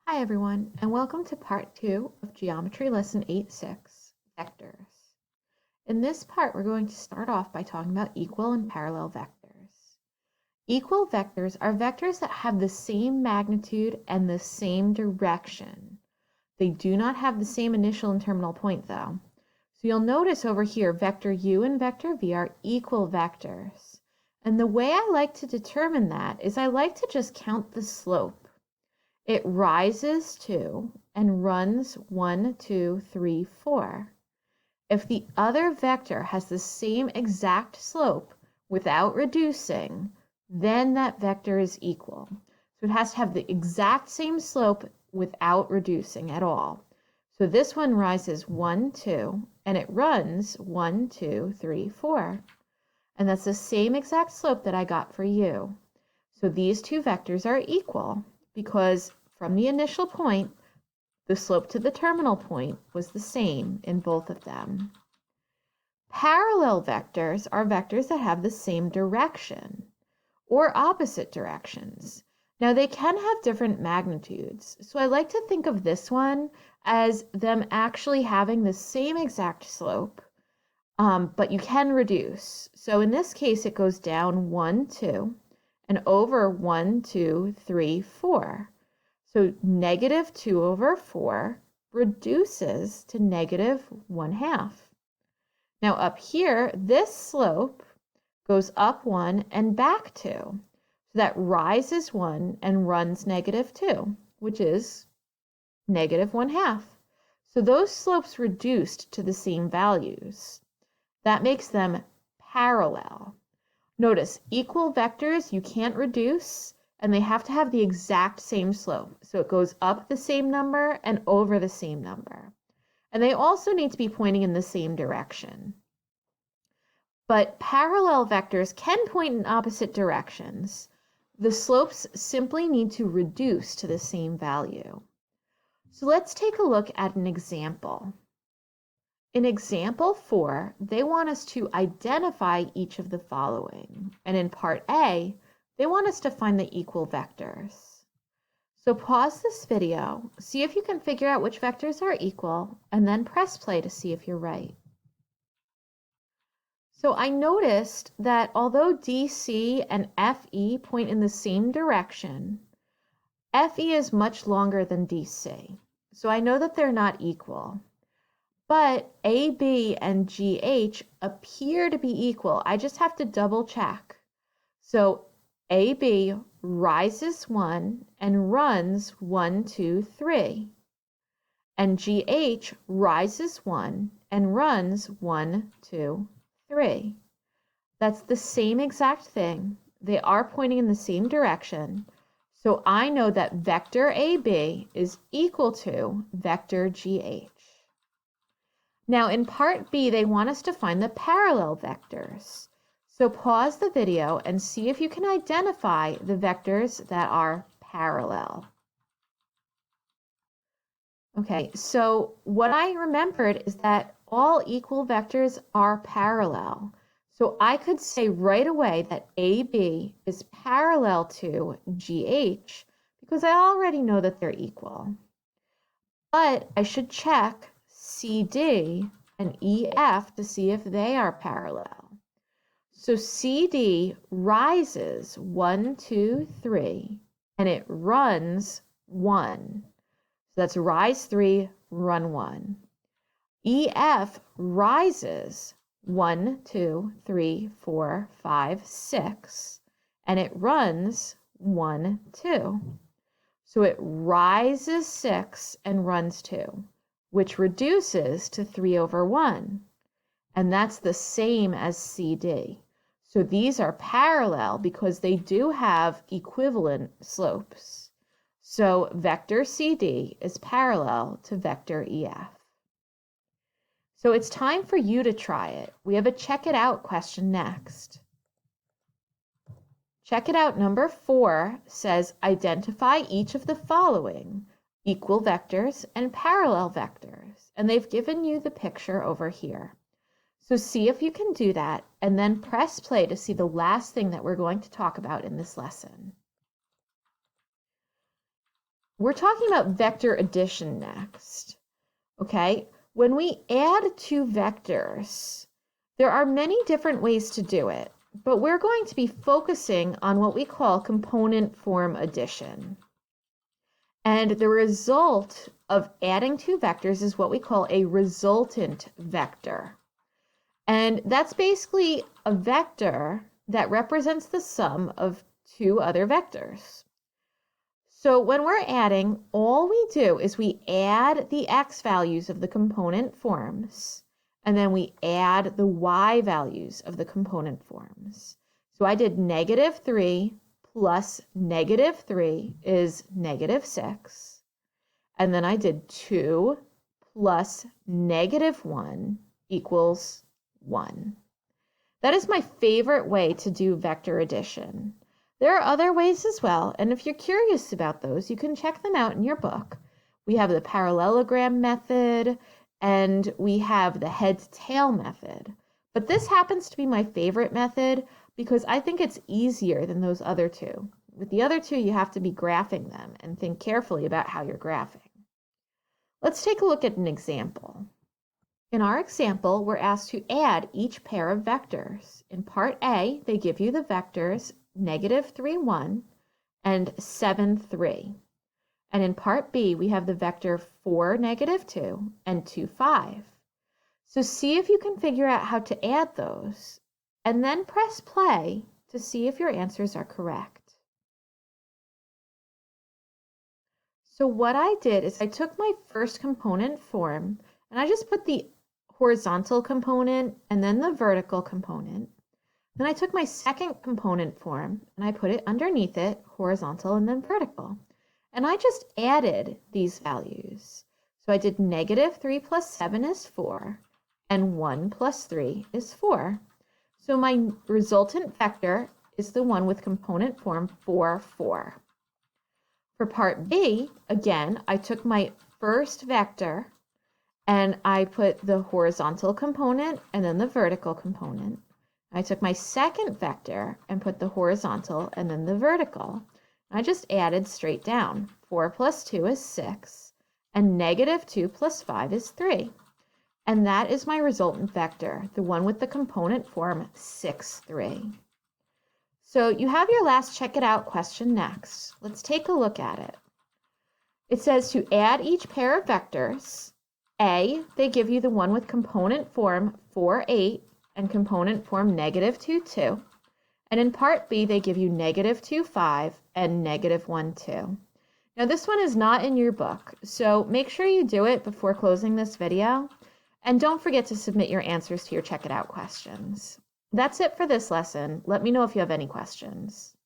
Hi everyone, and welcome to part 2 of Geometry Lesson 8-6, Vectors. In this part, we're going to start off by talking about equal and parallel vectors. Equal vectors are vectors that have the same magnitude and the same direction. They do not have the same initial and terminal point though. So you'll notice over here, vector u and vector v are equal vectors. And the way I like to determine that is I like to just count the slope. It rises 2 and runs 1, 2, 3, 4. If the other vector has the same exact slope without reducing, then that vector is equal. So it has to have the exact same slope without reducing at all. So this one rises 1, 2, and it runs 1, 2, 3, 4. And that's the same exact slope that I got for u. So these two vectors are equal because from the initial point, the slope to the terminal point was the same in both of them. Parallel vectors are vectors that have the same direction or opposite directions. Now they can have different magnitudes, so I like to think of this one as them actually having the same exact slope, but you can reduce. So in this case, it goes down 1, 2, and over 1, 2, 3, 4. So negative 2 over 4 reduces to negative 1/2. Now up here, this slope goes up 1 and back 2. So that rises 1 and runs negative 2, which is negative 1/2. So those slopes reduced to the same values. That makes them parallel. Notice, equal vectors you can't reduce, and they have to have the exact same slope. So it goes up the same number and over the same number. And they also need to be pointing in the same direction. But parallel vectors can point in opposite directions. The slopes simply need to reduce to the same value. So let's take a look at an example. In example 4, they want us to identify each of the following. And in part A, they want us to find the equal vectors. So pause this video, see if you can figure out which vectors are equal, and then press play to see if you're right. So I noticed that although DC and FE point in the same direction, FE is much longer than DC. So I know that they're not equal. But AB and GH appear to be equal. I just have to double check. So AB rises 1 and runs 1, 2, 3. And GH rises 1 and runs 1, 2, 3. That's the same exact thing. They are pointing in the same direction. So I know that vector AB is equal to vector GH. Now in part B, they want us to find the parallel vectors. So pause the video and see if you can identify the vectors that are parallel. Okay, so what I remembered is that all equal vectors are parallel. So I could say right away that AB is parallel to GH because I already know that they're equal. But I should check CD and EF to see if they are parallel. So CD rises 1, 2, 3, and it runs 1. So that's rise 3, run 1. EF rises 1, 2, 3, 4, 5, 6, and it runs 1, 2. So it rises 6 and runs 2, which reduces to 3 over 1. And that's the same as CD. So these are parallel because they do have equivalent slopes. So vector CD is parallel to vector EF. So it's time for you to try it. We have a check it out question next. Check it out number 4 says identify each of the following equal vectors and parallel vectors. And they've given you the picture over here. So see if you can do that and then press play to see the last thing that we're going to talk about in this lesson. we're talking about vector addition next, okay? When we add two vectors, there are many different ways to do it, but we're going to be focusing on what we call component form addition. And the result of adding two vectors is what we call a resultant vector. And that's basically a vector that represents the sum of two other vectors. So when we're adding, all we do is we add the x values of the component forms, and then we add the y values of the component forms. So I did -3 plus -3 is -6. And then I did 2 plus -1 equals 1. That is my favorite way to do vector addition. There are other ways as well, and if you're curious about those, you can check them out in your book. We have the parallelogram method, and we have the head-to-tail method. But this happens to be my favorite method because I think it's easier than those other two. With the other two, you have to be graphing them and think carefully about how you're graphing. Let's take a look at an example. In our example, we're asked to add each pair of vectors. In part A, they give you the vectors -3, 1 and 7, 3. And in part B, we have the vector 4, -2 and 2, 5. So see if you can figure out how to add those, and then press play to see if your answers are correct. So what I did is I took my first component form, and I just put the horizontal component and then the vertical component. Then I took my second component form and I put it underneath it, horizontal and then vertical. And I just added these values. So I did -3 plus 7 is 4, and 1 plus 3 is 4. So my resultant vector is the one with component form 4, 4. For part B, again, I took my first vector and I put the horizontal component and then the vertical component. I took my second vector and put the horizontal and then the vertical. I just added straight down. 4 plus 2 is 6, and -2 plus 5 is 3. And that is my resultant vector, the one with the component form 6, 3. So you have your last check it out question next. Let's take a look at it. It says to add each pair of vectors. A, they give you the one with component form 4, 8, and component form -2, 2. And in part B, they give you -2, 5 and -1, 2. Now this one is not in your book, so make sure you do it before closing this video. And don't forget to submit your answers to your Check It Out questions. That's it for this lesson. Let me know if you have any questions.